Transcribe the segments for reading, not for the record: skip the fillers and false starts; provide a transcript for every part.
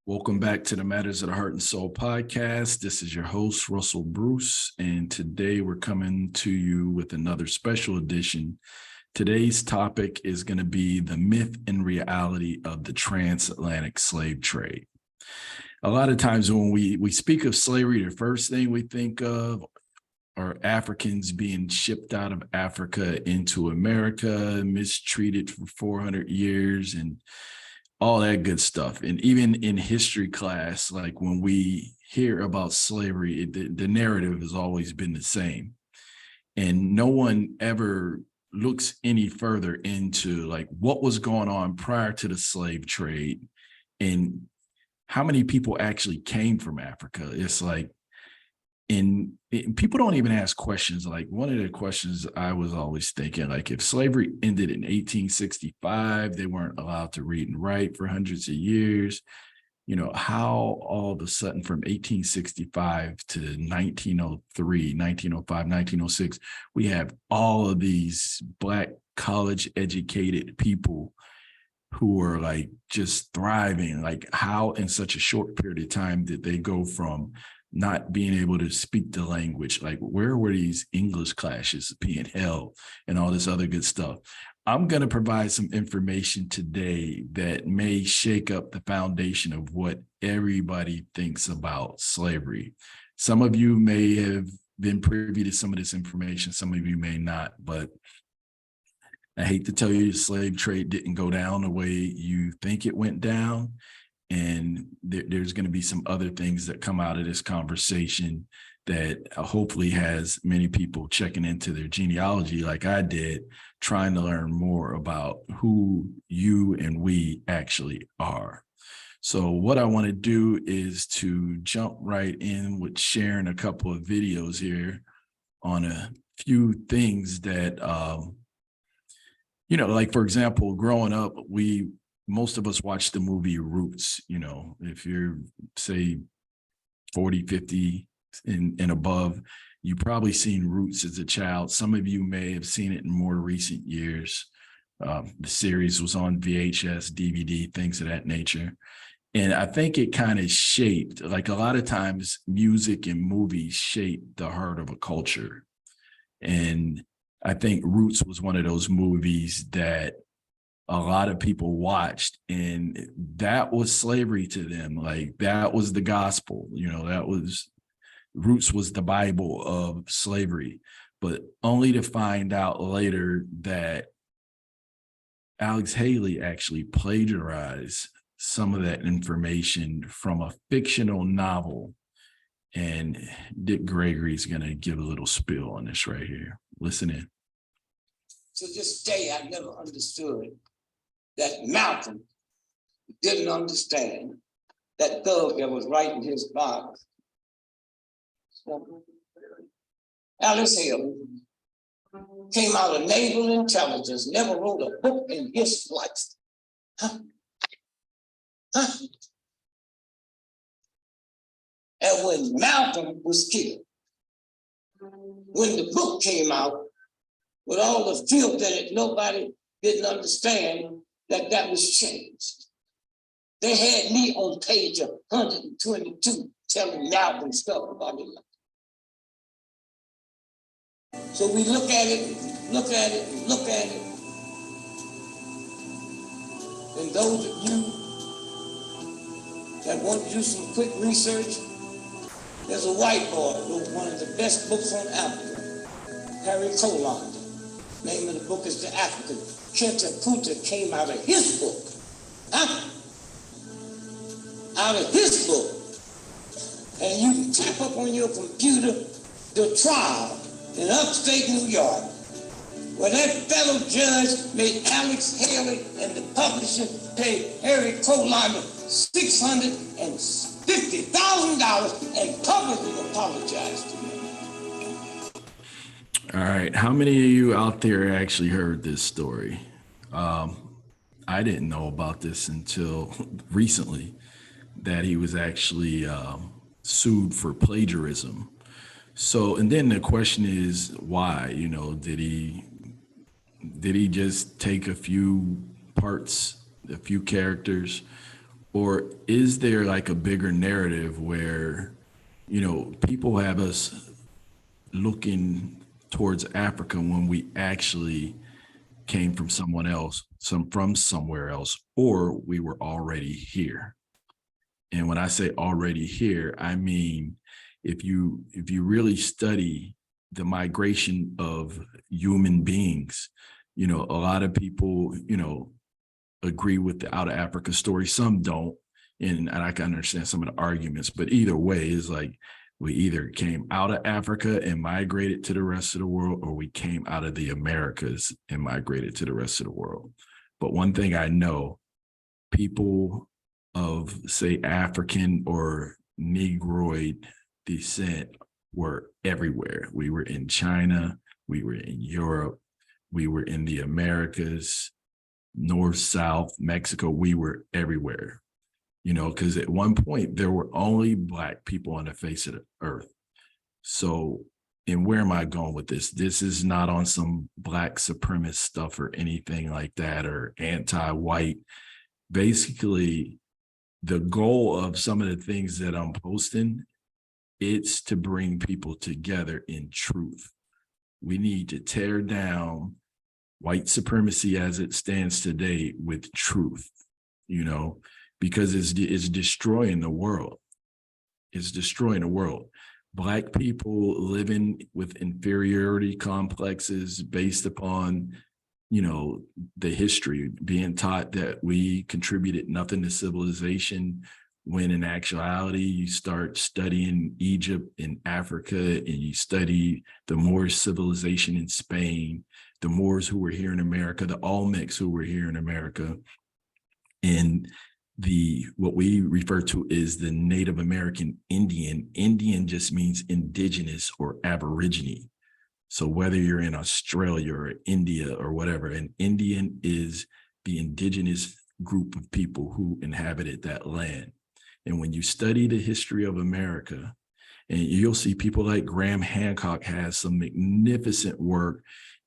Welcome back to the Matters of the Heart and Soul podcast. This is your host, Russell Bruce, and today we're coming to you with another special edition. Today's topic is going to be the myth and reality of the transatlantic slave trade. A lot of times when we speak of slavery, the first thing we think of are Africans being shipped out of Africa into America, mistreated for 400 years, and all that good stuff. And even in history class, like when we hear about slavery, the narrative has always been the same. And no one ever looks any further into like what was going on prior to the slave trade and how many people actually came from Africa. It's like, people don't even ask questions. Like one of the questions I was always thinking, like if slavery ended in 1865, they weren't allowed to read and write for hundreds of years. You know, how all of a sudden from 1865 to 1903, 1905, 1906, we have all of these Black college educated people who are like just thriving. Like how in such a short period of time did they go from not being able to speak the language? Like where were these English classes being held and all this other good stuff? I'm going to provide some information today that may shake up the foundation of what everybody thinks about slavery. Some of you may have been privy to some of this information, some of you may not, but I hate to tell you, the slave trade didn't go down the way you think it went down. And there's going to be some other things that come out of this conversation that hopefully has many people checking into their genealogy like I did, trying to learn more about who you and we actually are. So what I want to do is to jump right in with sharing a couple of videos here on a few things that, like, for example, growing up, most of us watched the movie Roots. You know, if you're, say, 40, 50 and above, you've probably seen Roots as a child. Some of you may have seen it in more recent years. The series was on VHS, DVD, things of that nature. And I think it kind of shaped, like a lot of times music and movies shape the heart of a culture. And I think Roots was one of those movies that a lot of people watched, and that was slavery to them. Like that was the gospel, Roots was the Bible of slavery, but only to find out later that Alex Haley actually plagiarized some of that information from a fictional novel. And Dick Gregory's going to give a little spiel on this right here. Listen in. To this day, I never understood that Malcolm didn't understand that thug that was writing his Bible. Alice Hill came out of naval intelligence, never wrote a book in his life. And when Malcolm was killed, when the book came out, with all the filth that it, nobody didn't understand that was changed. They had me on page 122 telling Malcolm stuff about it. So we look at it. And those of you that want to do some quick research, there's a white boy who wrote one of the best books on Africa, Harry Colon. Name of the book is The African. Kenta Kuta came out of his book. Out of his book. And you can type up on your computer the trial in upstate New York, where that fellow judge made Alex Haley and the publisher pay Harry Colon $650,000 and publicly apologized to him. All right. How many of you out there actually heard this story? I didn't know about this until recently, that he was actually sued for plagiarism. So, and then the question is why? Did he just take a few parts, a few characters, Or is there like a bigger narrative where, people have us looking towards Africa when we actually came from someone else, from somewhere else, or we were already here? And when I say already here, I mean, if you really study the migration of human beings, a lot of people, agree with the out of Africa story. Some don't. And I can understand some of the arguments, but either way, is like we either came out of Africa and migrated to the rest of the world, or we came out of the Americas and migrated to the rest of the world. But one thing I know, people of, say, African or Negroid descent were everywhere. We were in China, we were in Europe, we were in the Americas, North, South, Mexico, we were everywhere, because at one point there were only Black people on the face of the earth. So, and where am I going with this? This is not on some Black supremacist stuff or anything like that, or anti-white. Basically, the goal of some of the things that I'm posting, it's to bring people together in truth. We need to tear down white supremacy as it stands today with truth, because it's destroying the world. It's destroying the world. Black people living with inferiority complexes based upon, the history, being taught that we contributed nothing to civilization, when in actuality, you start studying Egypt and Africa, and you study the Moorish civilization in Spain, the Moors who were here in America, the Olmecs who were here in America, and what we refer to is the Native American Indian. Indian just means indigenous or aborigine. So whether you're in Australia or India or whatever, an Indian is the indigenous group of people who inhabited that land. And when you study the history of America, and you'll see people like Graham Hancock has some magnificent work,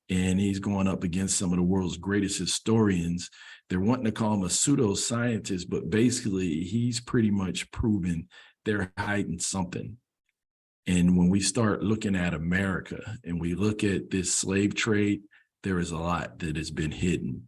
and he's going up against some of the world's greatest historians. They're wanting to call him a pseudoscientist, but basically he's pretty much proven they're hiding something. And when we start looking at America and we look at this slave trade, there is a lot that has been hidden.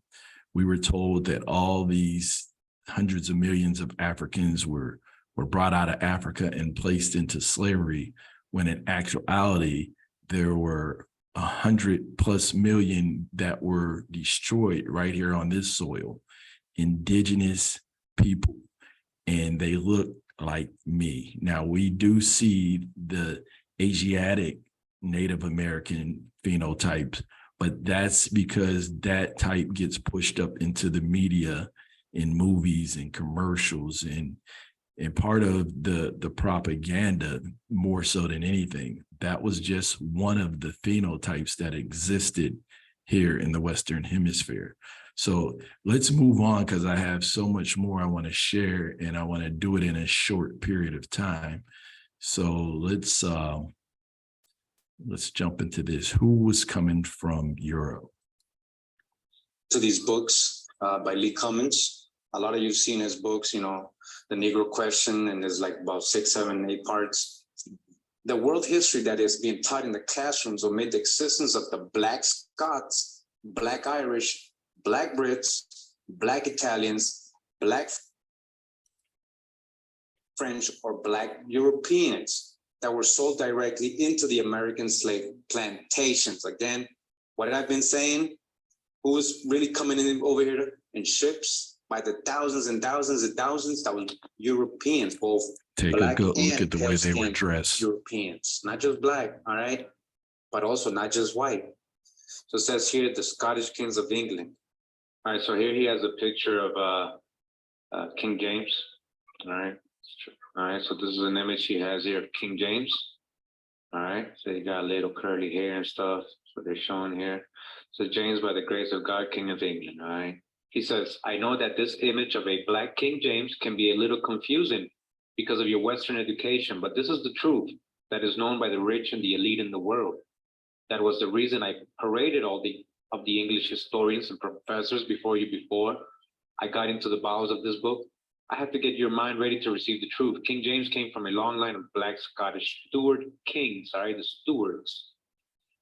We were told that all these hundreds of millions of Africans were brought out of Africa and placed into slavery, when in actuality, there were 100+ million that were destroyed right here on this soil, indigenous people, and they look like me. Now, we do see the Asiatic Native American phenotypes, but that's because that type gets pushed up into the media in movies and commercials, and part of the propaganda, more so than anything. That was just one of the phenotypes that existed here in the Western Hemisphere. So let's move on, because I have so much more I want to share, and I want to do it in a short period of time. So let's jump into this. Who was coming from Europe? To these books by Lee Cummins. A lot of you've seen his books, The Negro Question, and there's like about 6, 7, 8 parts. The world history that is being taught in the classrooms omit the existence of the Black Scots, Black Irish, Black Brits, Black Italians, Black French, or Black Europeans that were sold directly into the American slave plantations. Again, what I've been saying, who was really coming in over here in ships by the thousands and thousands and thousands? That was Europeans, both Take Black a good look and at the way they were dressed. Europeans, not just Black, all right, but also not just white. So it says here, the Scottish kings of England. All right, so here he has a picture of King James. All right, so this is an image he has here of King James. All right, so he got a little curly hair and stuff. So they're showing here. So James, by the grace of God, King of England. All right. He says, I know that this image of a Black King James can be a little confusing because of your Western education, but this is the truth that is known by the rich and the elite in the world. That was the reason I paraded all of the English historians and professors before I got into the bowels of this book. I have to get your mind ready to receive the truth. King James came from a long line of Black Scottish Stuart kings, all right, the Stuarts.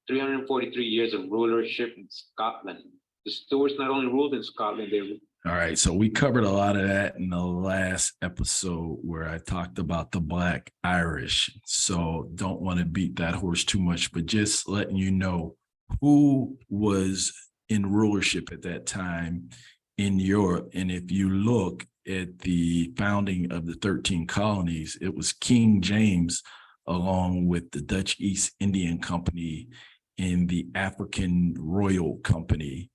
343 years of rulership in Scotland. The Stuarts not only ruled in Scotland, they All right, so we covered a lot of that in the last episode where I talked about the Black Irish. So don't want to beat that horse too much, but just letting you know who was in rulership at that time in Europe. And if you look at the founding of the 13 colonies, it was King James along with the Dutch East Indian Company and the African Royal Company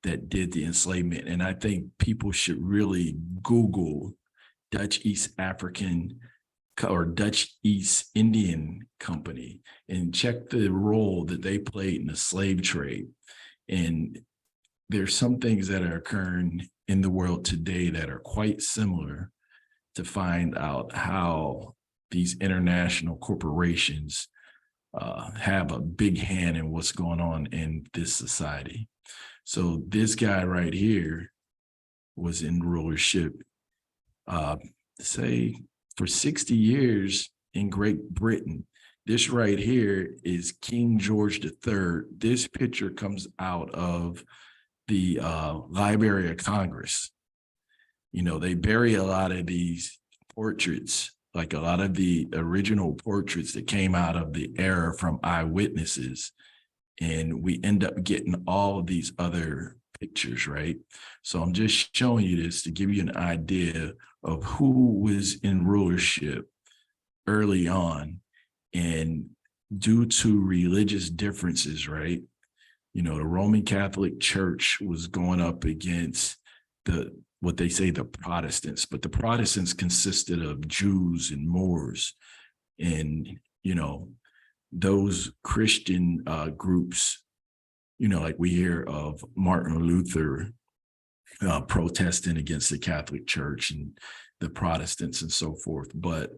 that did the enslavement. And I think people should really Google Dutch East African or Dutch East Indian Company and check the role that they played in the slave trade. And there's some things that are occurring in the world today that are quite similar to find out how these international corporations have a big hand in what's going on in this society. So this guy right here was in rulership, say for 60 years in Great Britain. This right here is King George III. This picture comes out of the Library of Congress. You know, they bury a lot of these portraits, like a lot of the original portraits that came out of the era from eyewitnesses. And we end up getting all of these other pictures, right? So I'm just showing you this to give you an idea of who was in rulership early on. And due to religious differences, right? You know, the Roman Catholic Church was going up against what they say the Protestants, but the Protestants consisted of Jews and Moors. And, you know, those Christian groups, you know, like we hear of Martin Luther protesting against the Catholic Church and the Protestants and so forth. But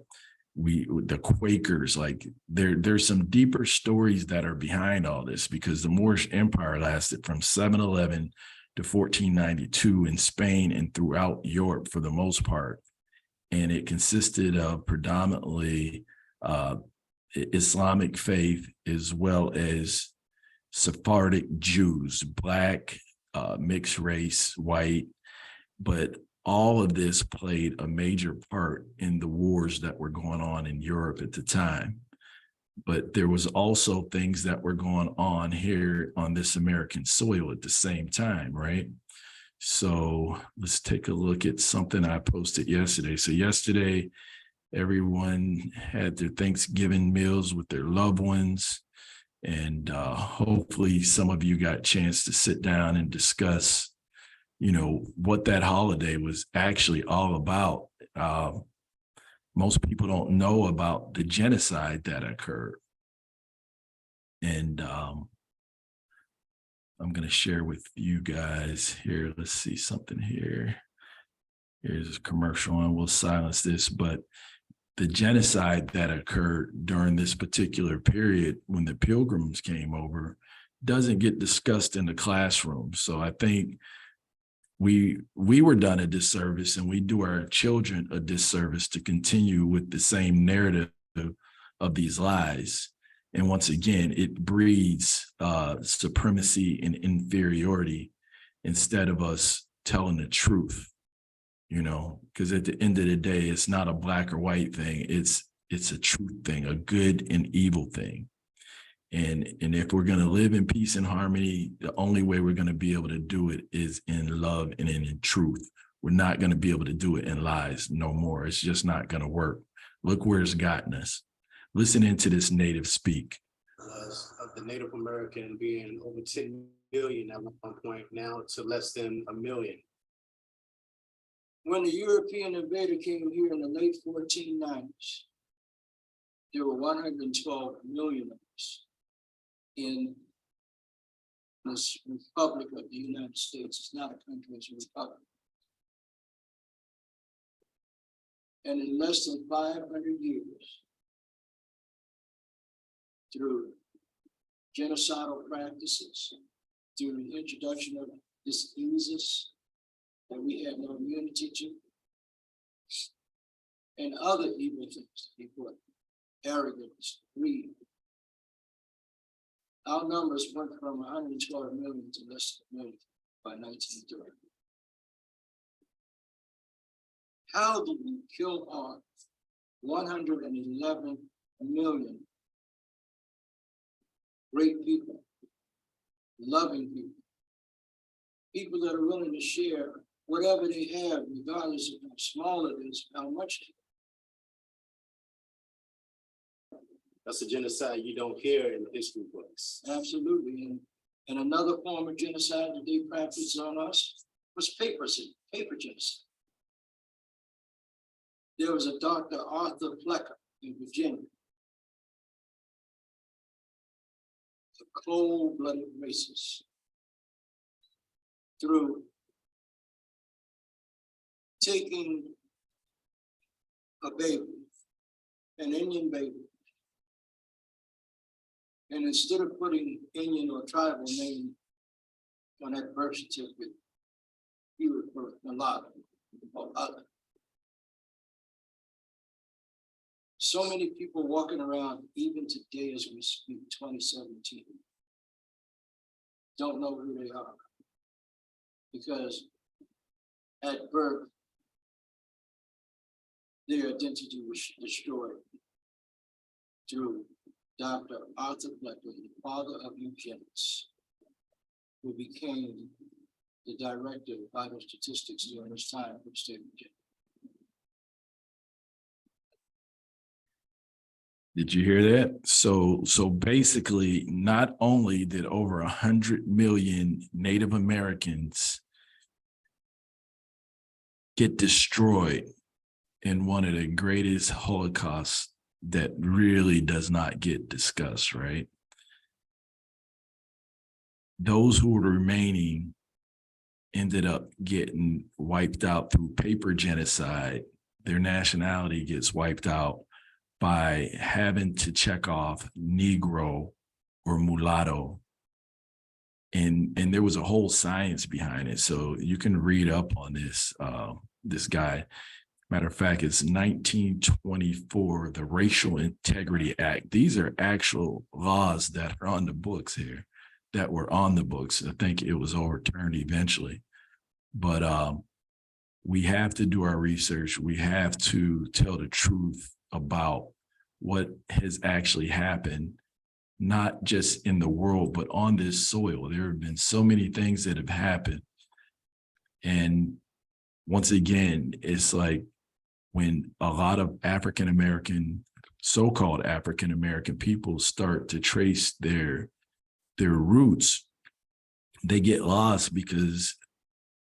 the Quakers, like there's some deeper stories that are behind all this, because the Moorish Empire lasted from 711 to 1492 in Spain and throughout Europe for the most part. And it consisted of predominantly Islamic faith as well as Sephardic Jews, Black, mixed race, white, but all of this played a major part in the wars that were going on in Europe at the time. But there was also things that were going on here on this American soil at the same time, right? So let's take a look at something I posted yesterday. So yesterday, everyone had their Thanksgiving meals with their loved ones. And hopefully some of you got a chance to sit down and discuss, you know, what that holiday was actually all about. Most people don't know about the genocide that occurred. And I'm going to share with you guys here. Let's see something here. Here's a commercial and we'll silence this. But the genocide that occurred during this particular period when the Pilgrims came over doesn't get discussed in the classroom. So I think we were done a disservice, and we do our children a disservice to continue with the same narrative of these lies. And once again, it breeds supremacy and inferiority instead of us telling the truth, you know, because at the end of the day, it's not a black or white thing. It's a truth thing, a good and evil thing. And if we're going to live in peace and harmony, the only way we're going to be able to do it is in love and in truth. We're not going to be able to do it in lies no more. It's just not going to work. Look where it's gotten us. Listen into this native speak. Of the Native American being over 10 million at one point now to less than 1 million. When the European invader came here in the late 1490s, there were 112 million of us in this Republic of the United States. It's not a country, it's a republic. And in less than 500 years, through genocidal practices, through the introduction of diseases that we had no immunity to, and other evil things that he put, arrogance, greed. Our numbers went from 112 million to less than a million by 1930. How did we kill off 111 million great people, loving people, people that are willing to share whatever they have, regardless of how small it is, how much? That's a genocide you don't hear in the history books. Absolutely. And another form of genocide that they practiced on us was paper genocide. There was a Dr. Arthur Flecker in Virginia, a cold-blooded racist, through taking a baby, an Indian baby, and instead of putting Indian or tribal name on that birth certificate, he would put mulatto or other. So many people walking around, even today as we speak, 2017, don't know who they are. Because at birth, their identity was destroyed through Dr. Arthur Flecker, the father of eugenics, who became the director of vital statistics during his time for the state of Virginia. Did you hear that? So basically, not only did over 100 million Native Americans get destroyed in one of the greatest Holocausts that really does not get discussed, right? Those who were remaining ended up getting wiped out through paper genocide. Their nationality gets wiped out by having to check off Negro or mulatto. And there was a whole science behind it. So you can read up on this, this guy. Matter of fact, it's 1924, the Racial Integrity Act. These are actual laws that are on the books here, that were on the books. I think it was overturned eventually. But we have to do our research. We have to tell the truth about what has actually happened, not just in the world, but on this soil. There have been so many things that have happened. And once again, it's like when a lot of African-American, so-called African-American people start to trace their roots, they get lost because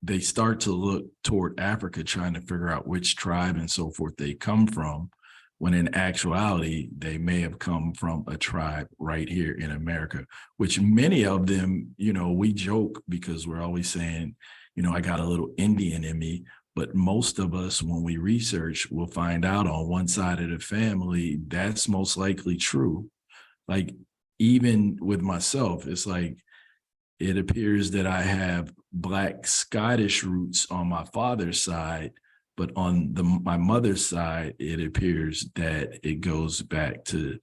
they start to look toward Africa, trying to figure out which tribe and so forth they come from, when in actuality, they may have come from a tribe right here in America, which many of them, you know, we joke because we're always saying, you know, I got a little Indian in me, but most of us, when we research, we'll find out on one side of the family, that's most likely true. Like, even with myself, it's like, it appears that I have Black Scottish roots on my father's side, but on my mother's side, it appears that it goes back to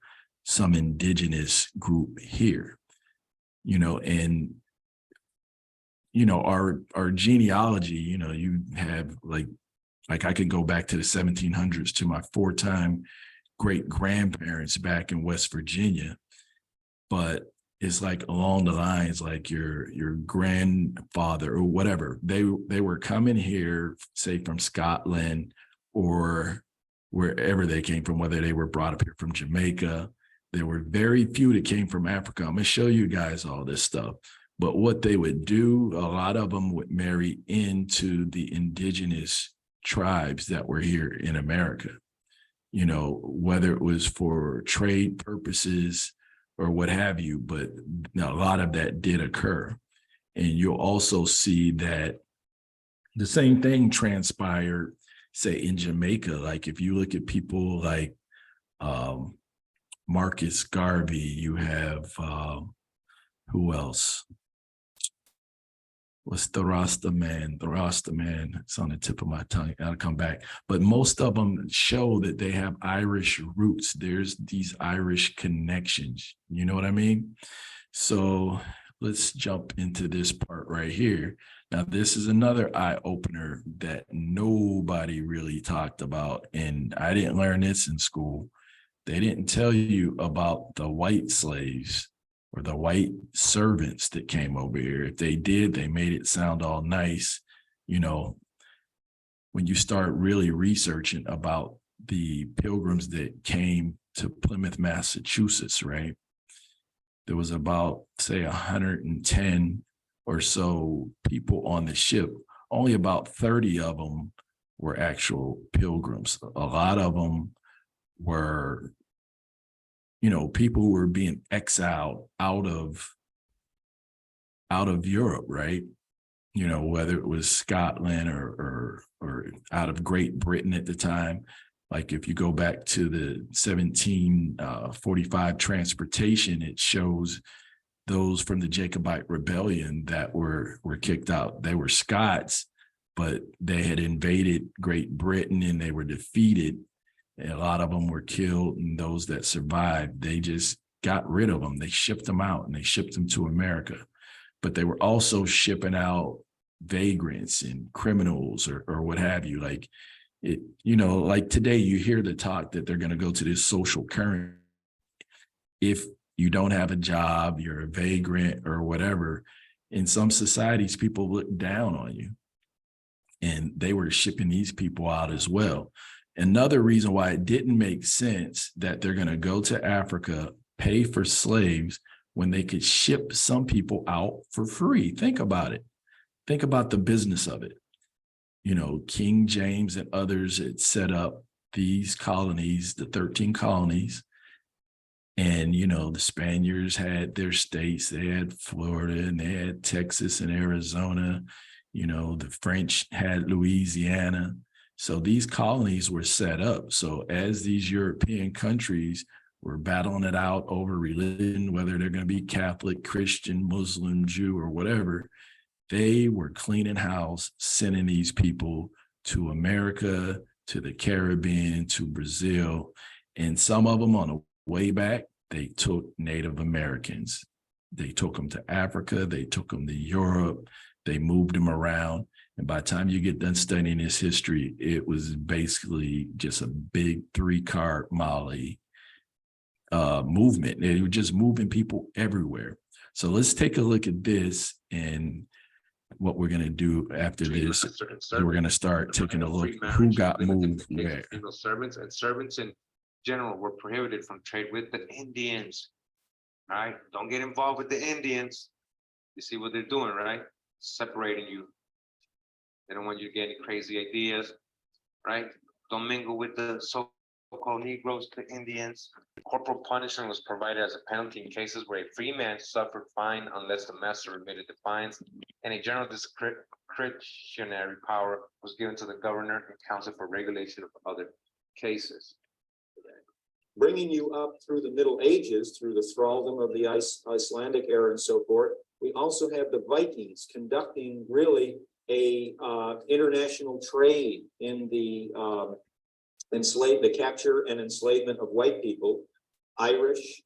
some indigenous group here, you know, and, you know, our genealogy, you know, you have like I could go back to the 1700s to my 4-time great grandparents back in West Virginia, but it's like along the lines, like your grandfather or whatever, they were coming here, say from Scotland or wherever they came from, whether they were brought up here from Jamaica. There were very few that came from Africa. I'm gonna show you guys all this stuff. But what they would do, a lot of them would marry into the indigenous tribes that were here in America, you know, whether it was for trade purposes or what have you, but a lot of that did occur. And you'll also see that the same thing transpired, say, in Jamaica. Like if you look at people like Marcus Garvey, you have, who else? what's the Rasta man? The Rasta man, it's on the tip of my tongue. I'll come back. But most of them show that they have Irish roots. There's these Irish connections. You know what I mean? So let's jump into this part right here. Now, this is another eye opener that nobody really talked about. And I didn't learn this in school. They didn't tell you about the white slaves or the white servants that came over here. If they did, they made it sound all nice. You know, when you start really researching about the pilgrims that came to Plymouth, Massachusetts, right? There was about, say, 110 or so people on the ship. Only about 30 of them were actual pilgrims. A lot of them were, you know, people who were being exiled out of Europe, right? You know, whether it was Scotland or out of Great Britain at the time. Like if you go back to the 1745 transportation, it shows those from the Jacobite rebellion that were kicked out. They were Scots, but they had invaded Great Britain and they were defeated. And a lot of them were killed, and those that survived, they just got rid of them. They shipped them out and they shipped them to America. But they were also shipping out vagrants and criminals or what have you. Like it, you know, like today you hear the talk that they're going to go to this social currency. If you don't have a job, you're a vagrant or whatever, in some societies, people look down on you. And they were shipping these people out as well. Another reason why it didn't make sense that they're going to go to Africa, pay for slaves when they could ship some people out for free. Think about it. Think about the business of it. You know, King James and others had set up these colonies, the 13 colonies. And, you know, the Spaniards had their states. They had Florida and they had Texas and Arizona. You know, the French had Louisiana. So these colonies were set up. So as these European countries were battling it out over religion, whether they're going to be Catholic, Christian, Muslim, Jew, or whatever, they were cleaning house, sending these people to America, to the Caribbean, to Brazil. And some of them on the way back, they took Native Americans. They took them to Africa. They took them to Europe. They moved them around. And by the time you get done studying this history, it was basically just a big 3-card Molly movement. They were just moving people everywhere. So let's take a look at this and what we're going to do after this. We're going to start taking a look who got moved where. Servants and servants in general were prohibited from trade with the Indians. All right, don't get involved with the Indians. You see what they're doing, right? Separating you. They don't want you to get any crazy ideas, right? Don't mingle with the so-called Negroes, the Indians. Corporal punishment was provided as a penalty in cases where a free man suffered fine unless the master remitted the fines, and a general discretionary power was given to the governor and council for regulation of other cases. Bringing you up through the Middle Ages, through the thraldom of the Icelandic era and so forth, we also have the Vikings conducting really a international trade in the the capture and enslavement of white people. Irish,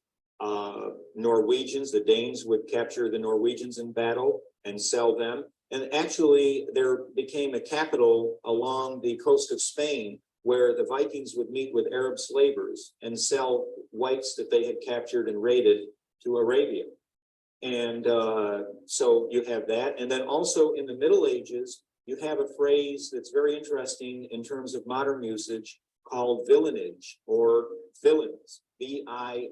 Norwegians, the Danes would capture the Norwegians in battle and sell them. And actually there became a capital along the coast of Spain where the Vikings would meet with Arab slavers and sell whites that they had captured and raided to Arabia. And so you have that. And then also in the Middle Ages, you have a phrase that's very interesting in terms of modern usage called villenage or villains, V-I-L-L-E-I-N-S,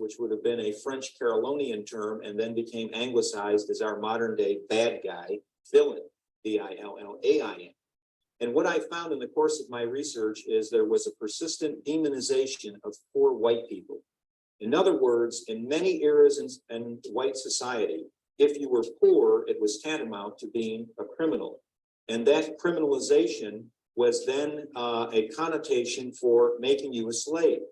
which would have been a French Carolinian term and then became anglicized as our modern day bad guy, villain, V-I-L-L-A-I-N. And what I found in the course of my research is there was a persistent demonization of poor white people. In other words, in many eras in white society, if you were poor, it was tantamount to being a criminal. And that criminalization was then a connotation for making you a slave.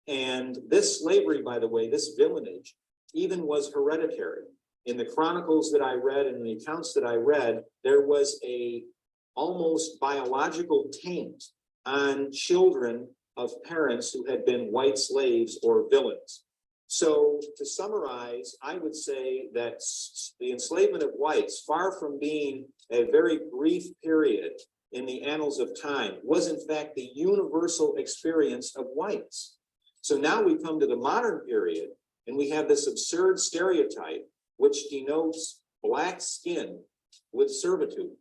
And this slavery, by the way, this villenage, even was hereditary. In the chronicles that I read and the accounts that I read, there was a almost biological taint on children of parents who had been white slaves or villains. So to summarize, I would say that the enslavement of whites, far from being a very brief period in the annals of time, was in fact the universal experience of whites. So now we come to the modern period and we have this absurd stereotype which denotes black skin with servitude.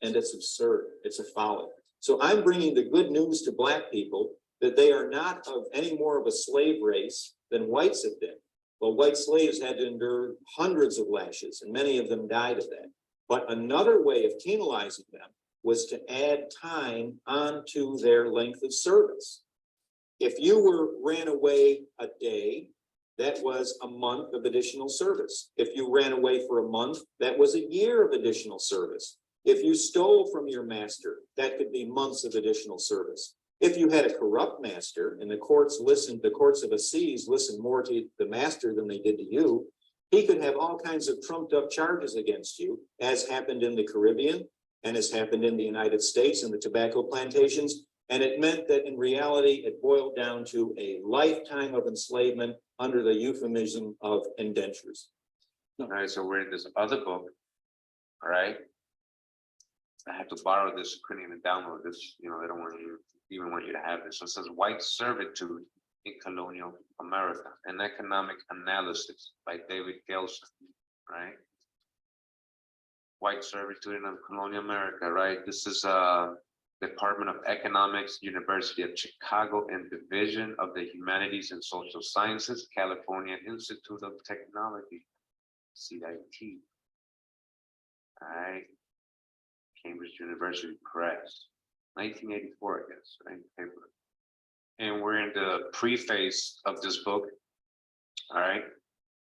And it's absurd, it's a folly. So I'm bringing the good news to black people that they are not of any more of a slave race than whites have been. Well, white slaves had to endure hundreds of lashes and many of them died of that. But another way of penalizing them was to add time onto their length of service. If you ran away a day, that was a month of additional service. If you ran away for a month, that was a year of additional service. If you stole from your master, that could be months of additional service. If you had a corrupt master and the courts of Assize listened more to the master than they did to you, he could have all kinds of trumped up charges against you, as happened in the Caribbean and has happened in the United States and the tobacco plantations. And it meant that in reality, it boiled down to a lifetime of enslavement under the euphemism of indentures. All right, so we're in this other book. All right. I have to borrow this, couldn't even download this, they don't even want you to have this. So it says White Servitude in Colonial America, an economic analysis by David Gelson, right? White Servitude in Colonial America, right? This is Department of Economics, University of Chicago, and Division of the Humanities and Social Sciences, California Institute of Technology, CIT. All right. Cambridge University Press, 1984, I guess, right? Paper. And we're in the preface of this book, all right?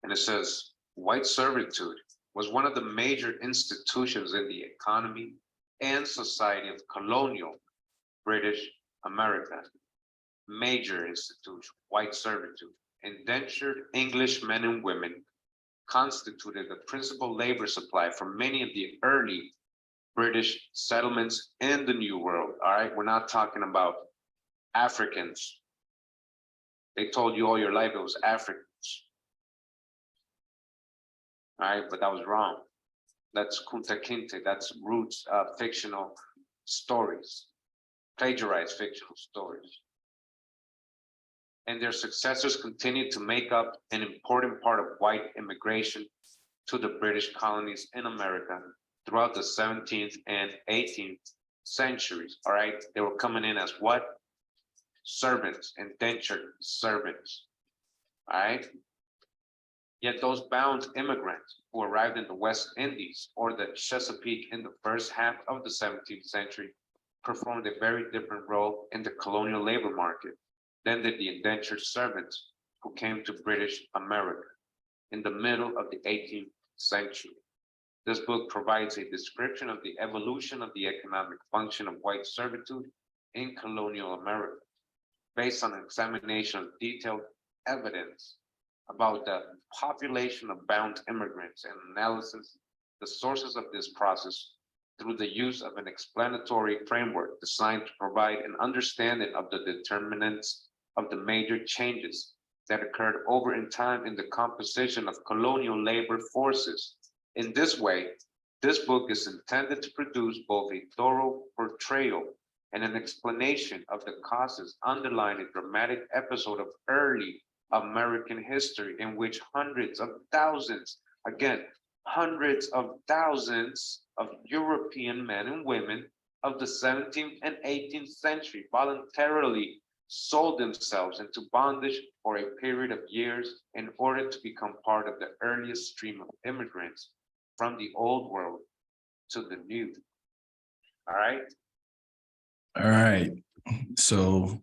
And it says, white servitude was one of the major institutions in the economy and society of colonial British America. Major institution, white servitude. Indentured English men and women constituted the principal labor supply for many of the early British settlements in the New World. All right, we're not talking about Africans. They told you all your life it was Africans. All right, but that was wrong. That's Kunta Kinte, that's roots of fictional stories, plagiarized fictional stories. And their successors continued to make up an important part of white immigration to the British colonies in America throughout the 17th and 18th centuries. All right, they were coming in as what? Servants, indentured servants. All right. Yet those bound immigrants who arrived in the West Indies or the Chesapeake in the first half of the 17th century performed a very different role in the colonial labor market than did the indentured servants who came to British America in the middle of the 18th century. This book provides a description of the evolution of the economic function of white servitude in colonial America, based on an examination of detailed evidence about the population of bound immigrants and analysis the sources of this process through the use of an explanatory framework designed to provide an understanding of the determinants of the major changes that occurred over in time in the composition of colonial labor forces. In this way, this book is intended to produce both a thorough portrayal and an explanation of the causes underlying a dramatic episode of early American history in which hundreds of thousands, again, hundreds of thousands of European men and women of the 17th and 18th century voluntarily sold themselves into bondage for a period of years in order to become part of the earliest stream of immigrants from the old world to the new. All right. All right. So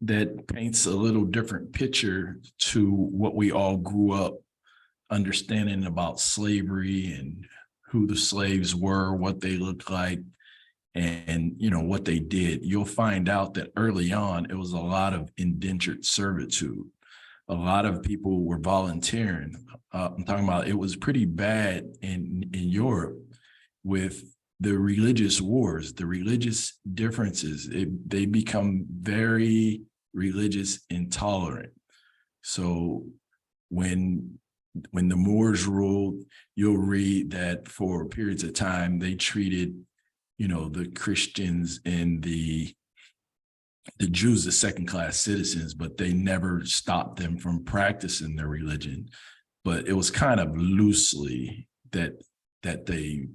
that paints a little different picture to what we all grew up understanding about slavery and who the slaves were, what they looked like, and what they did. You'll find out that early on, it was a lot of indentured servitude. a lot of people were volunteering. I'm talking about it was pretty bad in Europe with the religious wars, the religious differences. They become very religious intolerant. So when the Moors ruled, you'll read that for periods of time, they treated, the Christians and the Jews as second-class citizens, but they never stopped them from practicing their religion. But it was kind of loosely that they,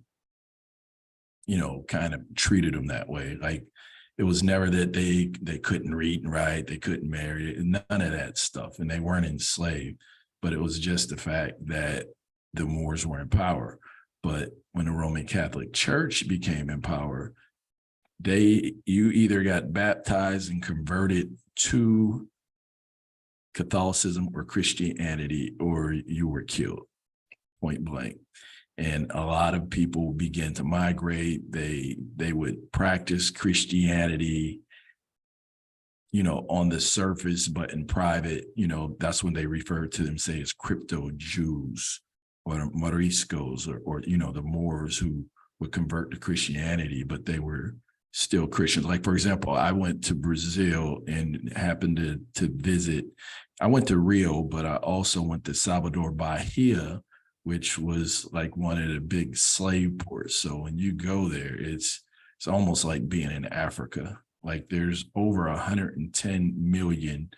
kind of treated them that way. Like it was never that they couldn't read and write, they couldn't marry, none of that stuff, and they weren't enslaved. But it was just the fact that the Moors were in power. But when the Roman Catholic Church became in power, you either got baptized and converted to Catholicism or Christianity, or you were killed, point blank. And a lot of people began to migrate. They would practice Christianity, on the surface, but in private, that's when they refer to them, say, as crypto Jews or Moriscos or the Moors who would convert to Christianity, but they were still Christians. Like, for example, I went to Brazil and happened to visit. I went to Rio, but I also went to Salvador Bahia, which was like one of the big slave ports. So when you go there, it's almost like being in Africa. Like there's over 110 million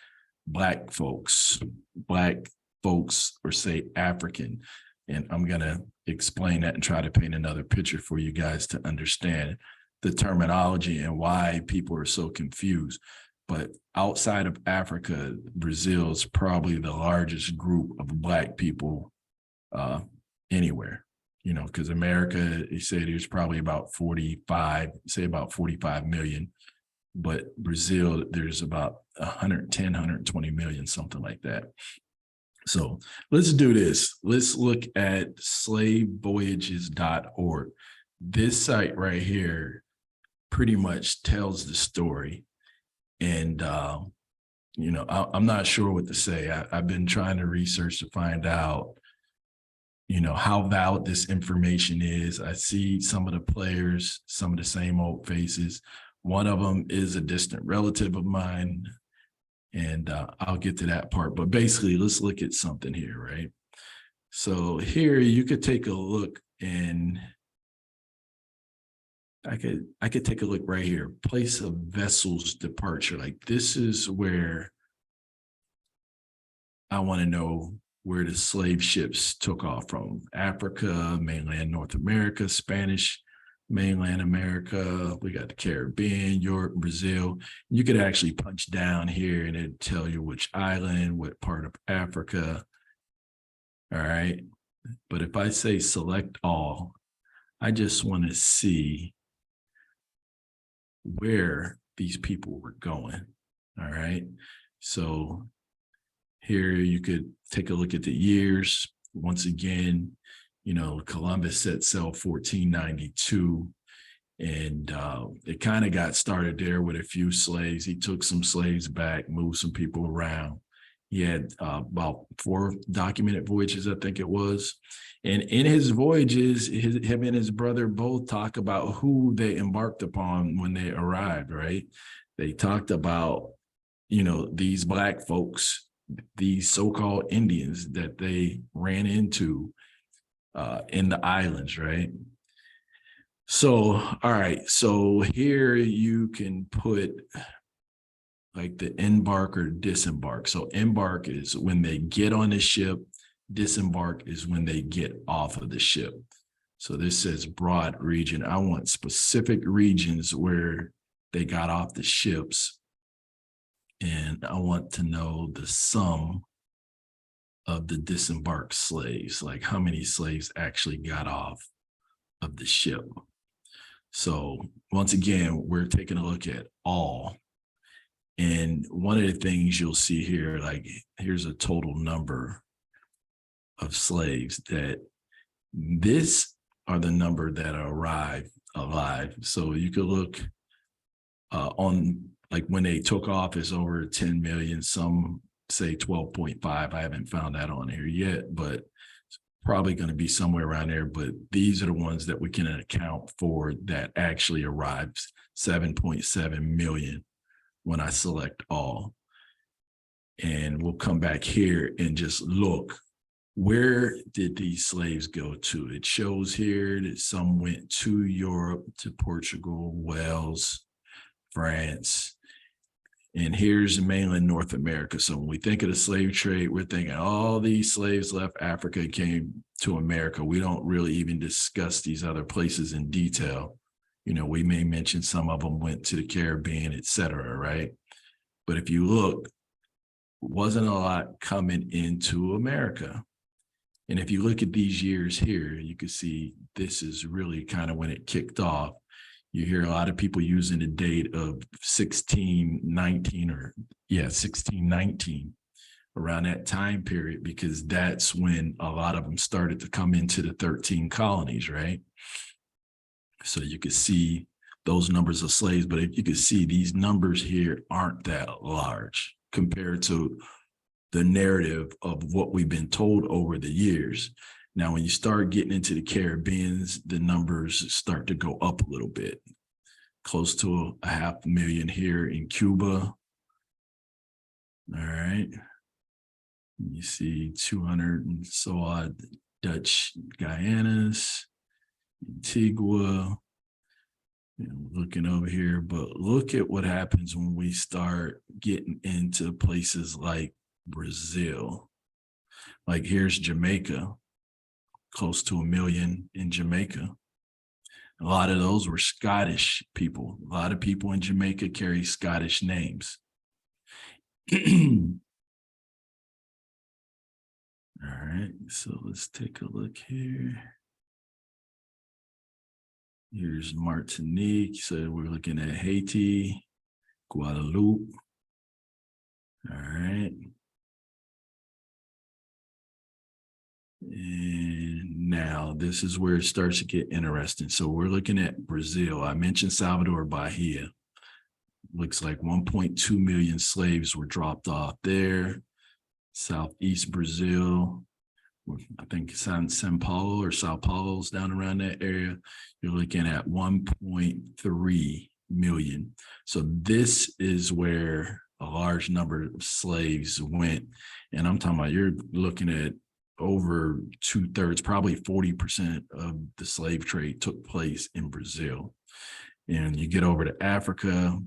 Black folks, or say African. And I'm going to explain that and try to paint another picture for you guys to understand the terminology and why people are so confused. But outside of Africa, Brazil is probably the largest group of Black people anywhere, because America, you say there's probably about 45 million. But Brazil, there's about 110, 120 million, something like that. So let's do this. Let's look at slavevoyages.org. This site right here pretty much tells the story. And, I'm not sure what to say. I've been trying to research to find out, how valid this information is. I see some of the players, some of the same old faces. One of them is a distant relative of mine, and I'll get to that part. But basically, let's look at something here, right? So here you could take a look, and I could take a look right here. Place of vessel's departure. Like this is where I want to know where the slave ships took off from. Africa, mainland North America, Spanish mainland America, we got the Caribbean, Europe, Brazil. You could actually punch down here and it'd tell you which island, what part of Africa. All right. But if I say select all, I just want to see where these people were going. All right. So here you could take a look at the years. Once again, Columbus set sail 1492, and it kind of got started there with a few slaves. He took some slaves back, moved some people around. He had about 4 documented voyages, I think it was. And in his voyages, him and his brother both talk about who they embarked upon when they arrived, right? They talked about, these Black folks, these so-called Indians that they ran into in the islands, right? So, all right. So here you can put like the embark or disembark. So embark is when they get on the ship. Disembark is when they get off of the ship. So this says broad region. I want specific regions where they got off the ships. And I want to know the sum of the disembarked slaves, like how many slaves actually got off of the ship. So once again, we're taking a look at all. And one of the things you'll see here, like here's a total number of slaves that this are the number that arrived alive. So you could look on like when they took off is over 10 million, some say 12.5. I haven't found that on here yet, but it's probably going to be somewhere around there. But these are the ones that we can account for that actually arrives, 7.7 million when I select all. And we'll come back here and just look, where did these slaves go to? It shows here that some went to Europe, to Portugal, Wales, France, and here's mainland North America. So when we think of the slave trade, we're thinking all these slaves left Africa, came to America. We don't really even discuss these other places in detail. You know, we may mention some of them went to the Caribbean, et cetera, right? But if you look, wasn't a lot coming into America. And if you look at these years here, you can see this is really kind of when it kicked off. You hear a lot of people using the date of 1619 1619 around that time period, because that's when a lot of them started to come into the 13 colonies, right? So you could see those numbers of slaves, but if you could see these numbers here aren't that large compared to the narrative of what we've been told over the years. Now, when you start getting into the Caribbeans, the numbers start to go up a little bit, close to 500,000 here in Cuba. All right. You see 200 and so odd Dutch Guyanas, Antigua. Looking over here, but look at what happens when we start getting into places like Brazil. Like here's Jamaica, close to 1 million in Jamaica. A lot of those were Scottish people. A lot of people in Jamaica carry Scottish names. All right, so let's take a look here. Here's Martinique. So we're looking at Haiti, Guadeloupe. All right. And now this is where it starts to get interesting. So we're looking at Brazil. I mentioned Salvador Bahia. Looks like 1.2 million slaves were dropped off there. Southeast Brazil. I think Sao Paulo's down around that area. You're looking at 1.3 million. So this is where a large number of slaves went. And I'm talking about, you're looking at over 2/3, probably 40% of the slave trade took place in Brazil. And you get over to Africa,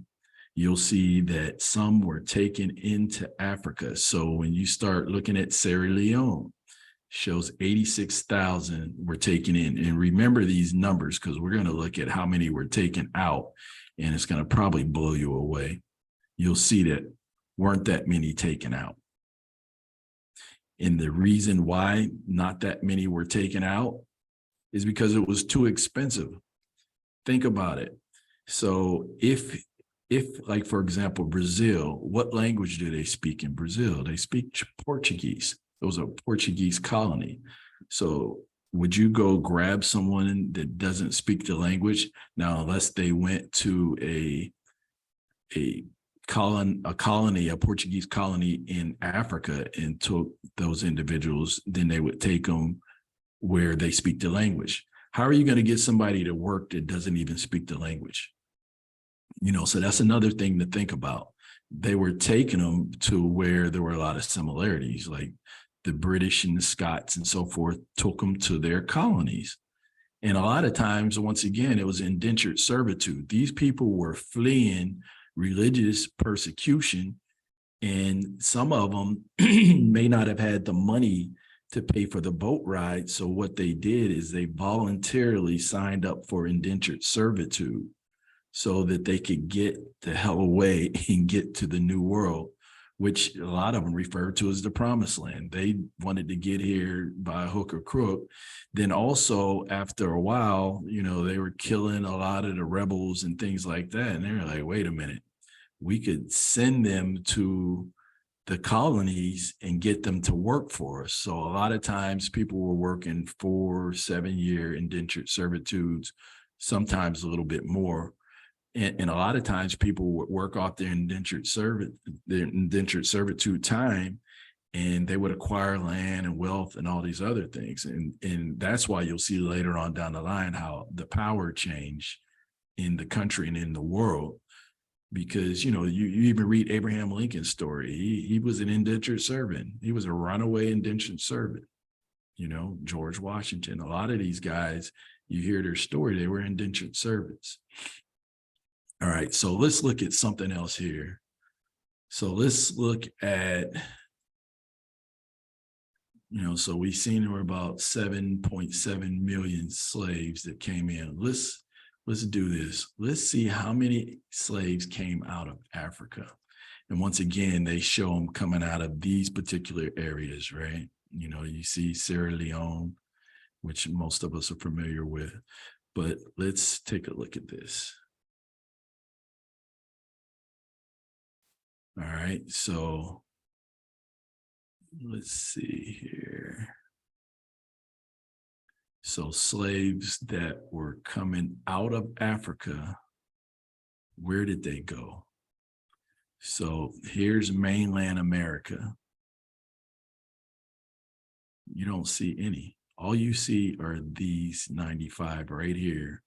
you'll see that some were taken into Africa. So when you start looking at Sierra Leone, shows 86,000 were taken in. And remember these numbers, because we're going to look at how many were taken out, and it's going to probably blow you away. You'll see that weren't that many taken out. And the reason why not that many were taken out is because it was too expensive. Think about it. So if like, for example, Brazil, what language do they speak in Brazil? They speak Portuguese. It was a Portuguese colony. So would you go grab someone that doesn't speak the language? Now, unless they went to a Portuguese colony in Africa and took those individuals, then they would take them where they speak the language. How are you going to get somebody to work that doesn't even speak the language? You know, so that's another thing to think about. They were taking them to where there were a lot of similarities, like the British and the Scots and so forth took them to their colonies. And a lot of times, once again, it was indentured servitude. These people were fleeing religious persecution, and some of them may not have had the money to pay for the boat ride. So what they did is they voluntarily signed up for indentured servitude so that they could get the hell away and get to the New World, which a lot of them refer to as the promised land. They wanted to get here by hook or crook. Then also after a while, you know, they were killing a lot of the rebels and things like that. And they were like, wait a minute, we could send them to the colonies and get them to work for us. So a lot of times people were working 4-7 year indentured servitudes, sometimes a little bit more. And a lot of times people would work off their indentured servitude time, and they would acquire land and wealth and all these other things. And that's why you'll see later on down the line how the power change in the country and in the world. Because, you even read Abraham Lincoln's story. He was an indentured servant. He was a runaway indentured servant. George Washington, a lot of these guys, you hear their story, they were indentured servants. All right, so let's look at something else here. So let's look at, so we've seen there were about 7.7 million slaves that came in. Let's do this. Let's see how many slaves came out of Africa. And once again, they show them coming out of these particular areas, right? You see Sierra Leone, which most of us are familiar with, but let's take a look at this. All right, so let's see here. So slaves that were coming out of Africa, where did they go? So here's mainland America. You don't see any. All you see are these 95 right here.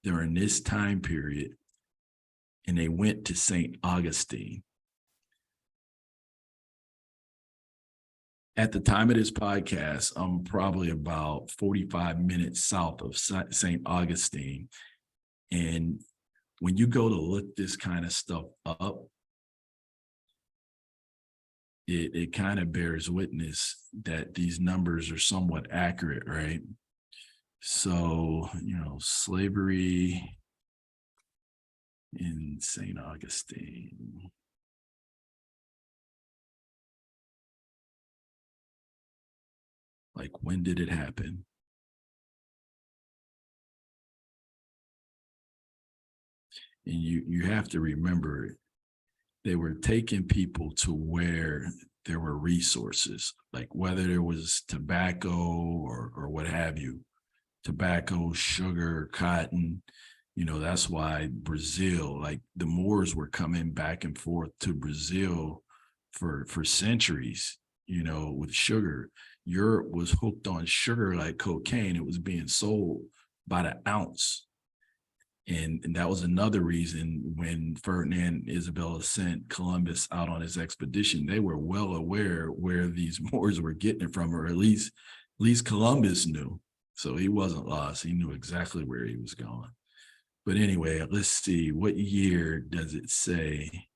They're in this time period, and they went to St. Augustine. At the time of this podcast, I'm probably about 45 minutes south of St. Augustine. And when you go to look this kind of stuff up, it kind of bears witness that these numbers are somewhat accurate, right? So, slavery in St. Augustine. Like, when did it happen? And you have to remember, they were taking people to where there were resources, like whether there was tobacco or what have you, tobacco, sugar, cotton. That's why Brazil, like the Moors were coming back and forth to Brazil for centuries, with sugar. Europe was hooked on sugar like cocaine. It was being sold by the ounce. And that was another reason when Ferdinand and Isabella sent Columbus out on his expedition, they were well aware where these Moors were getting it from, or at least Columbus knew. So he wasn't lost. He knew exactly where he was going. But anyway, let's see, what year does it say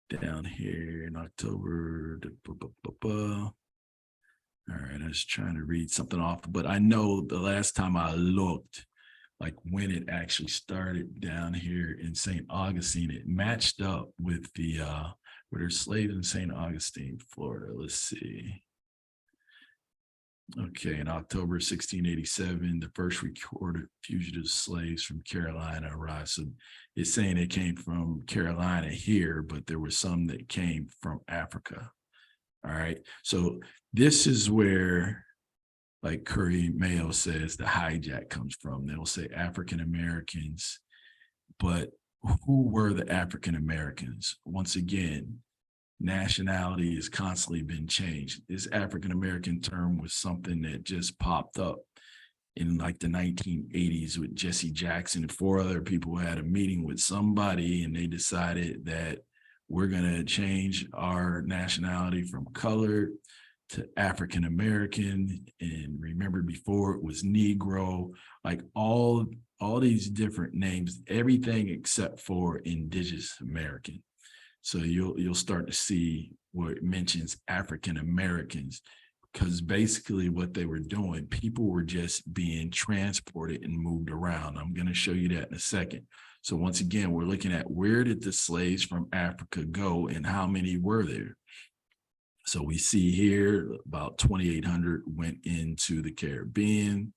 down here in October? All right, I was trying to read something off, but I know the last time I looked, like when it actually started down here in St. Augustine, it matched up with the where there's slaves in St. Augustine, Florida. Let's see. Okay, in October 1687, the first recorded fugitive slaves from Carolina arrived. So it's saying they came from Carolina here, but there were some that came from Africa. All right, so this is where, like Curry Mayo says, the hijack comes from. They'll say African Americans, but who were the African Americans? Once again, nationality has constantly been changed. This African American term was something that just popped up in like the 1980s with Jesse Jackson and 4 other people who had a meeting with somebody, and they decided that we're going to change our nationality from colored to African American. And remember, before it was Negro, like all these different names, everything except for Indigenous American. So you'll start to see where it mentions African Americans, because basically what they were doing, people were just being transported and moved around. I'm going to show you that in a second. So once again, we're looking at where did the slaves from Africa go and how many were there? So we see here about 2,800 went into the Caribbean.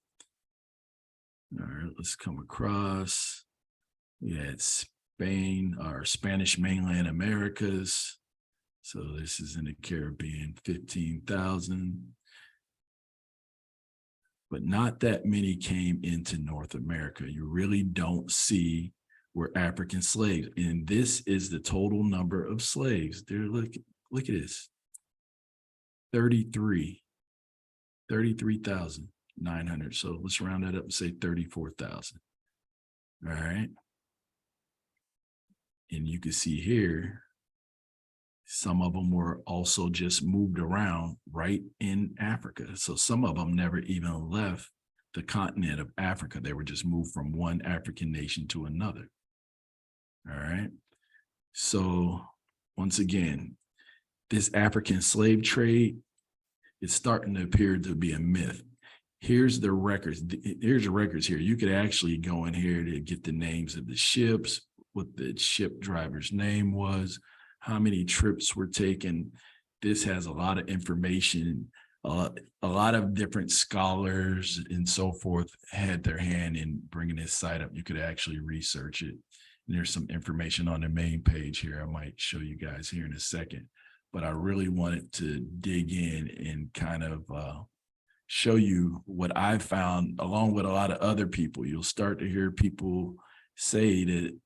All right, let's come across. We had Spain, or Spanish mainland Americas. So this is in the Caribbean, 15,000. But not that many came into North America. You really don't see were African slaves. And this is the total number of slaves. There, look at this. 33,900. So let's round that up and say 34,000. All right. And you can see here, some of them were also just moved around right in Africa. So some of them never even left the continent of Africa. They were just moved from one African nation to another. All right. So once again, this African slave trade is starting to appear to be a myth. Here's the records. Here's the records here. You could actually go in here to get the names of the ships, what the ship driver's name was, how many trips were taken. This has a lot of information. A lot of different scholars and so forth had their hand in bringing this site up. You could actually research it. And there's some information on the main page here. I might show you guys here in a second, but I really wanted to dig in and kind of show you what I found along with a lot of other people. You'll start to hear people say that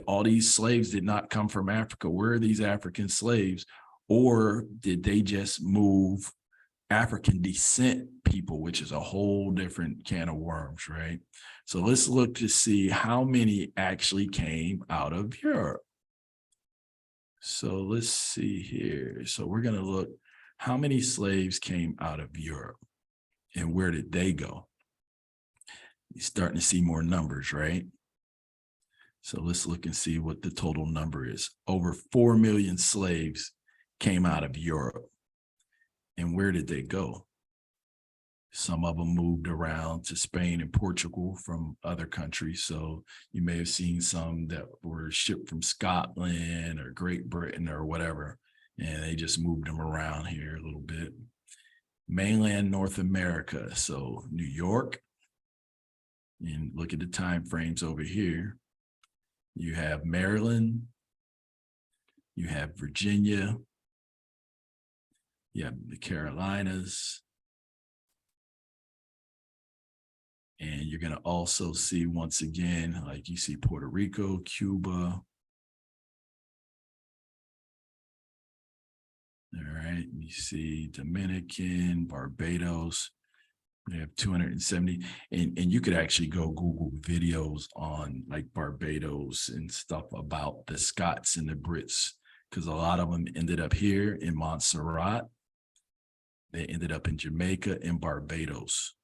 all these slaves did not come from Africa. Where are these African slaves? Or did they just move African descent people, which is a whole different can of worms, right? So let's look to see how many actually came out of Europe. So let's see here. So we're going to look how many slaves came out of Europe and where did they go? You're starting to see more numbers, right? So let's look and see what the total number is. Over 4 million slaves came out of Europe. And where did they go? Some of them moved around to Spain and Portugal from other countries. So you may have seen some that were shipped from Scotland or Great Britain or whatever, and they just moved them around here a little bit. Mainland North America, so New York, and look at the time frames over here. You have Maryland, you have Virginia, you have the Carolinas, and you're going to also see, once again, like you see Puerto Rico, Cuba. All right, you see Dominican, Barbados. We have 270, and you could actually go Google videos on like Barbados and stuff about the Scots and the Brits, because a lot of them ended up here in Montserrat. They ended up in Jamaica and Barbados.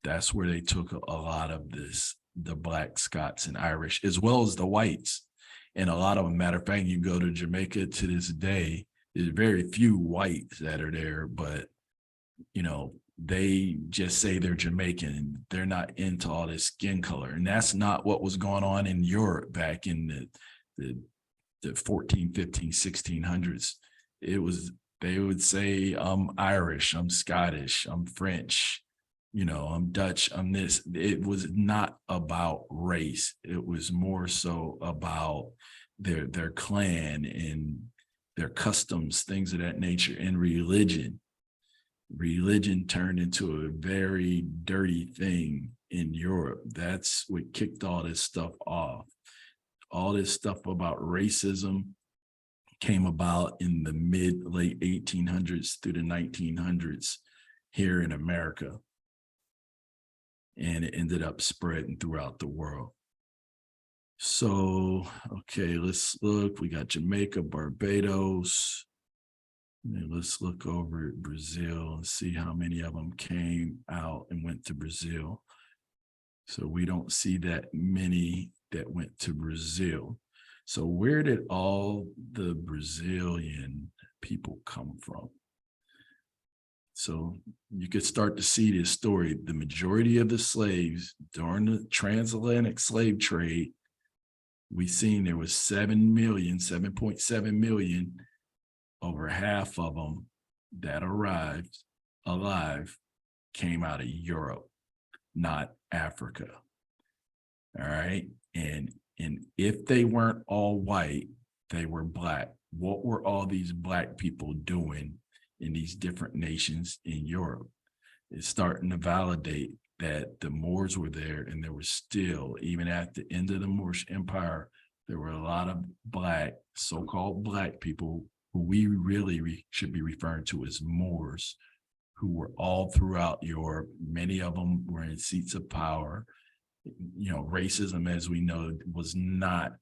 That's where they took a lot of this, the Black, Scots, and Irish, as well as the whites. And a lot of them, matter of fact, you go to Jamaica to this day, there's very few whites that are there, but, you know, they just say they're Jamaican. They're not into all this skin color. And that's not what was going on in Europe back in the 14, 15, 1600s. It was, they would say, I'm Irish, I'm Scottish, I'm French, you know, I'm Dutch, I'm this. It was not about race. It was more so about their clan and their customs, things of that nature, and religion. Religion turned into a very dirty thing in Europe. That's what kicked all this stuff off. All this stuff about racism came about in the late 1800s through the 1900s here in America. And it ended up spreading throughout the world. So, okay, let's look. We got Jamaica, Barbados. And let's look over at Brazil and see how many of them came out and went to Brazil. So we don't see that many that went to Brazil. So where did all the Brazilian people come from? So you could start to see this story. The majority of the slaves during the Transatlantic Slave Trade, we seen there was 7.7 million. Over half of them that arrived alive came out of Europe, not Africa. All right. And if they weren't all white, they were Black. What were all these Black people doing in these different nations in Europe? It's starting to validate that the Moors were there, and there was still, even at the end of the Moorish Empire, there were a lot of black, so-called black people who we really should be referring to as Moors, who were all throughout Europe. Many of them were in seats of power. You know, racism, as we know, was not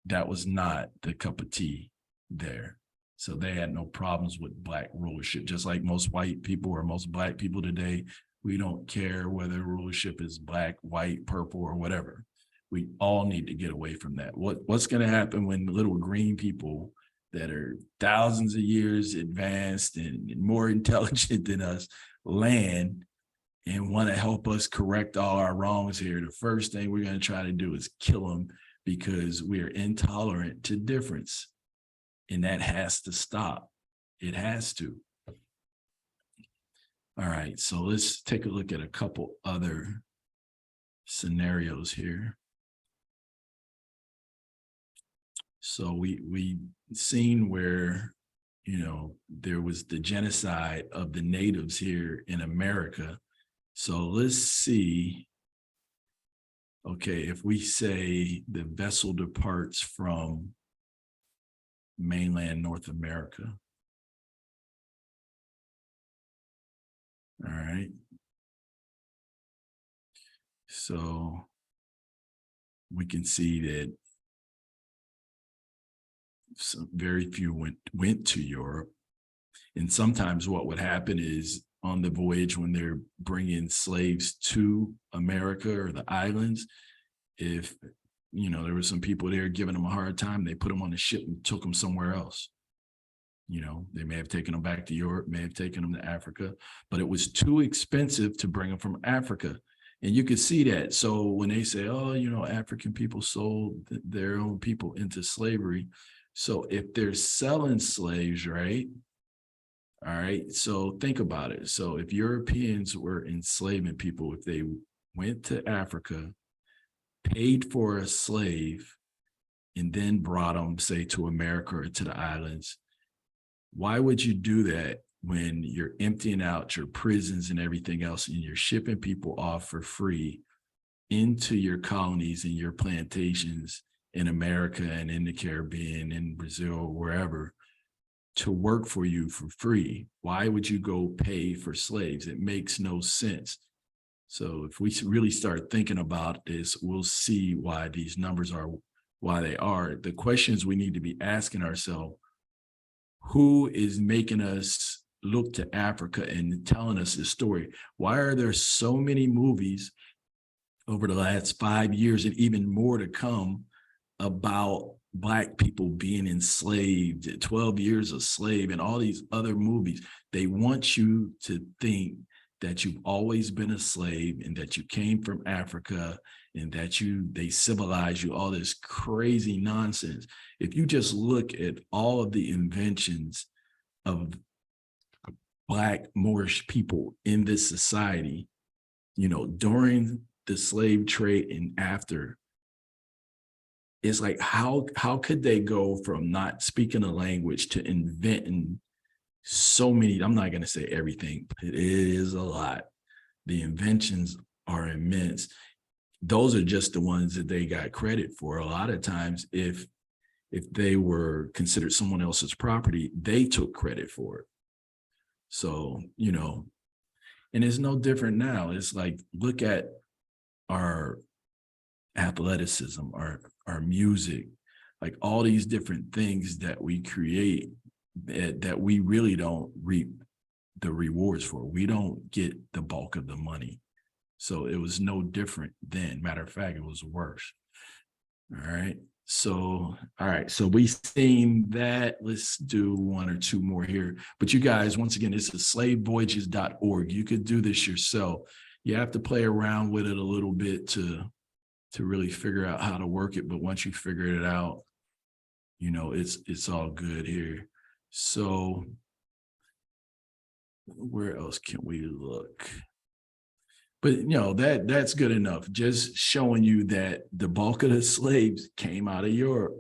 the cup of tea there. So they had no problems with black rulership, just like most white people or most black people today. We don't care whether rulership is black, white, purple, or whatever. We all need to get away from that. What's going to happen when little green people that are thousands of years advanced and more intelligent than us land and want to help us correct all our wrongs here? The first thing we're going to try to do is kill them, because we are intolerant to difference. And that has to stop. It has to. All right, so let's take a look at a couple other scenarios here. So we seen where, you know, there was the genocide of the natives here in America. So let's see. Okay, if we say the vessel departs from mainland North America. All right. So we can see that very few went to Europe. And sometimes what would happen is on the voyage, when they're bringing slaves to America or the islands, if, you know, there were some people there giving them a hard time, they put them on the ship and took them somewhere else. You know, they may have taken them back to Europe, may have taken them to Africa, but it was too expensive to bring them from Africa. And you could see that. So when they say, oh, you know, African people sold their own people into slavery. So if they're selling slaves, right? All right. So think about it. So if Europeans were enslaving people, if they went to Africa, paid for a slave, and then brought them, say, to America or to the islands, why would you do that when you're emptying out your prisons and everything else, and you're shipping people off for free into your colonies and your plantations in America and in the Caribbean, in Brazil, wherever, to work for you for free? Why would you go pay for slaves? It makes no sense. So if we really start thinking about this, we'll see why these numbers are why they are. The questions we need to be asking ourselves: who is making us look to Africa and telling us this story? Why are there so many movies over the last 5 years, and even more to come, about Black people being enslaved, 12 years a slave, and all these other movies? They want you to think that you've always been a slave, and that you came from Africa, and that they civilize you, all this crazy nonsense. If you just look at all of the inventions of Black Moorish people in this society, you know, during the slave trade and after, it's like, how could they go from not speaking a language to inventing so many? I'm not going to say everything, but it is a lot. The inventions are immense. Those are just the ones that they got credit for. A lot of times, if they were considered someone else's property, they took credit for it. So, you know, and it's no different now. It's like, look at our athleticism, our music, like all these different things that we create that we really don't reap the rewards for. We don't get the bulk of the money. So it was no different then. Matter of fact, it was worse. All right. So, all right. So we've seen that. Let's do one or two more here. But you guys, once again, this is slavevoyages.org. You could do this yourself. You have to play around with it a little bit to really figure out how to work it. But once you figure it out, you know, it's all good here. So where else can we look? But, you know, that's good enough. Just showing you that the bulk of the slaves came out of Europe.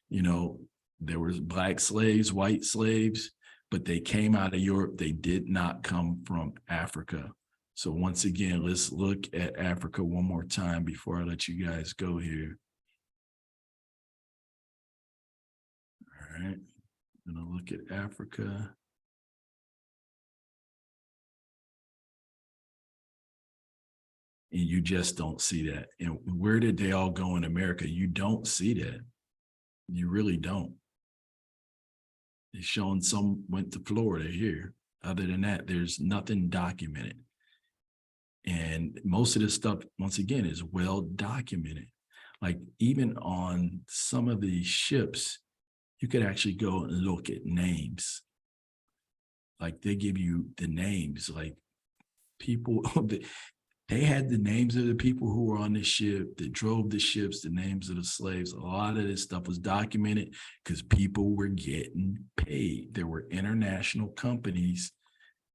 You know, there was Black slaves, white slaves, but they came out of Europe. They did not come from Africa. So once again, let's look at Africa one more time before I let you guys go here. All right, I'm gonna look at Africa. And you just don't see that. And where did they all go in America? You don't see that. You really don't. It's showing some went to Florida here. Other than that, there's nothing documented. And most of this stuff, once again, is well documented. Like even on some of these ships, you could actually go and look at names. Like they give you the names, like people, they had the names of the people who were on the ship, that drove the ships, the names of the slaves. A lot of this stuff was documented because people were getting paid. There were international companies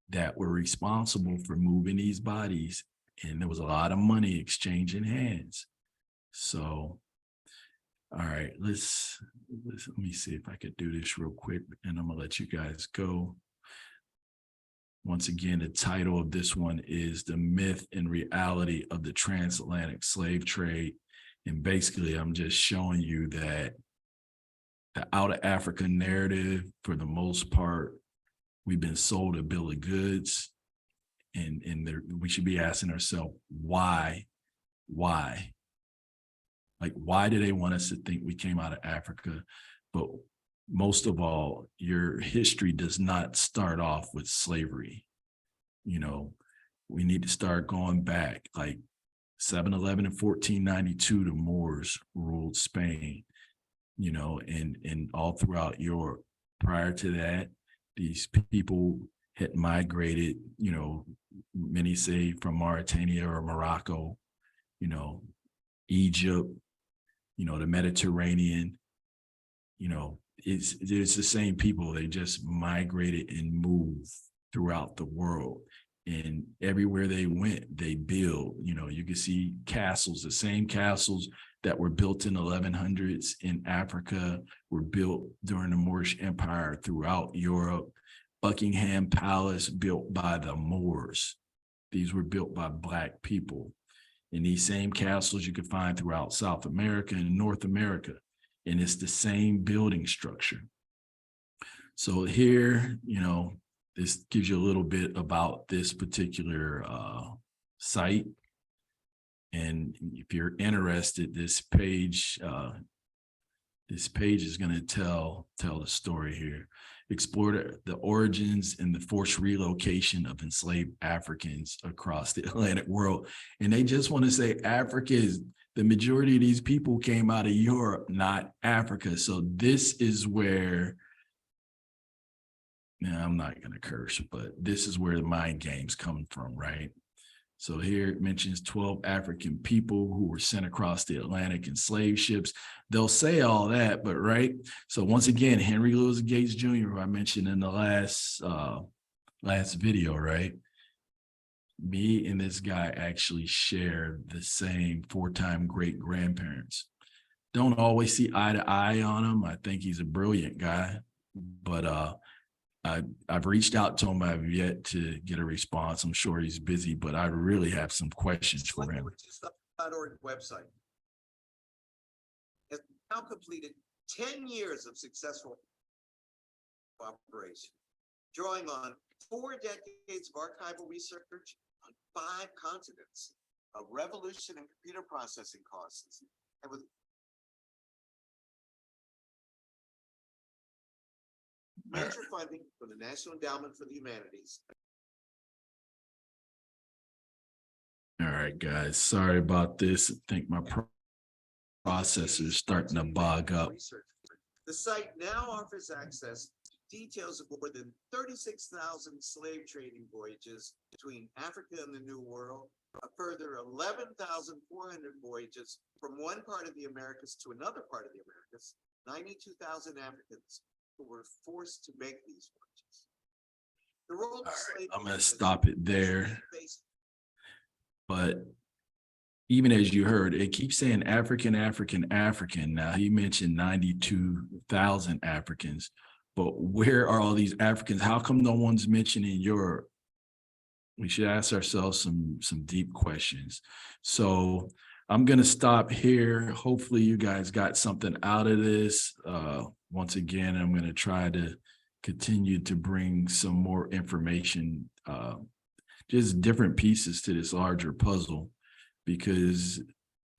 that were responsible for moving these bodies, and there was a lot of money exchanging hands. So, all right, let me see if I could do this real quick, and I'm gonna let you guys go. Once again, the title of this one is The Myth and Reality of the Transatlantic Slave Trade. And basically, I'm just showing you that the out of Africa narrative, for the most part, we've been sold a bill of goods. And we should be asking ourselves, why? Why? Like, why do they want us to think we came out of Africa? But most of all, your history does not start off with slavery. You know, we need to start going back, like 711 and 1492, the Moors ruled Spain, you know, and all throughout Europe. Prior to that, these people had migrated, you know, many say from Mauritania or Morocco, you know, Egypt, you know, the Mediterranean, you know, it's the same people. They just migrated and moved throughout the world, and everywhere they went, they built. You know, you can see castles, the same castles that were built in 1100s in Africa were built during the Moorish Empire throughout Europe. Buckingham Palace, built by the Moors. These were built by Black people. And these same castles you can find throughout South America and North America. And it's the same building structure. So here, you know, this gives you a little bit about this particular site. And if you're interested, this page is going to tell the story here. Explore the origins and the forced relocation of enslaved Africans across the Atlantic world. And they just want to say Africa is, the majority of these people came out of Europe, not Africa. So this is where, now I'm not going to curse, but this is where the mind games come from, right? So here it mentions 12 African people who were sent across the Atlantic in slave ships. They'll say all that, but right. So once again, Henry Louis Gates Jr., who I mentioned in the last video, right? Me and this guy actually share the same 4-time great grandparents. Don't always see eye to eye on him. I think he's a brilliant guy, but I've reached out to him. I've yet to get a response. I'm sure he's busy, but I really have some questions for him. .org website has now completed 10 years of successful operation, drawing on 4 decades of archival research on 5 continents, a revolution in computer processing costs, and with major funding from the National Endowment for the Humanities. All right, guys, sorry about this. I think my processor is starting to bog up. The site now offers access to details of more than 36,000 slave trading voyages between Africa and the New World, a further 11,400 voyages from one part of the Americas to another part of the Americas, 92,000 Africans who were forced to make these voyages. The role of slave I'm going to stop it there. But even as you heard, it keeps saying African, African, African. Now, he mentioned 92,000 Africans, but where are all these Africans? How come no one's mentioning Europe? we should ask ourselves some deep questions. So I'm going to stop here. Hopefully you guys got something out of this. Once again, I'm going to try to continue to bring some more information, just different pieces to this larger puzzle, because,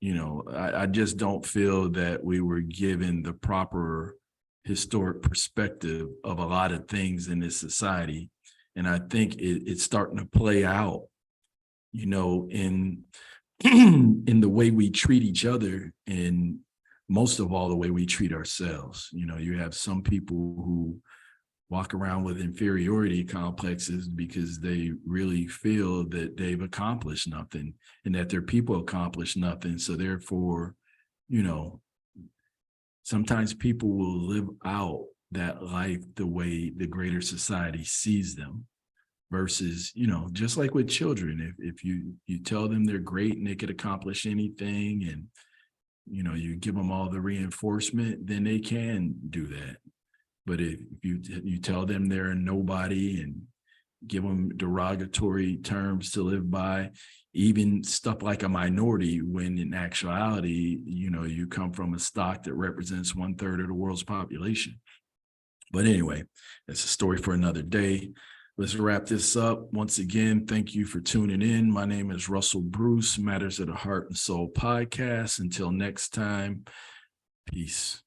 you know, I just don't feel that we were given the proper historic perspective of a lot of things in this society. And I think it's starting to play out, you know, in in the way we treat each other, and most of all, the way we treat ourselves. You know, you have some people who walk around with inferiority complexes because they really feel that they've accomplished nothing and that their people accomplished nothing. So therefore, you know, sometimes people will live out that life the way the greater society sees them. Versus, you know, just like with children, if you tell them they're great and they could accomplish anything, and, you know, you give them all the reinforcement, then they can do that. But if you tell them they're a nobody and give them derogatory terms to live by, even stuff like a minority, when in actuality, you know, you come from a stock that represents 1/3 of the world's population. But anyway, that's a story for another day. Let's wrap this up. Once again, thank you for tuning in. My name is Russell Bruce, Matters of the Heart and Soul podcast. Until next time, peace.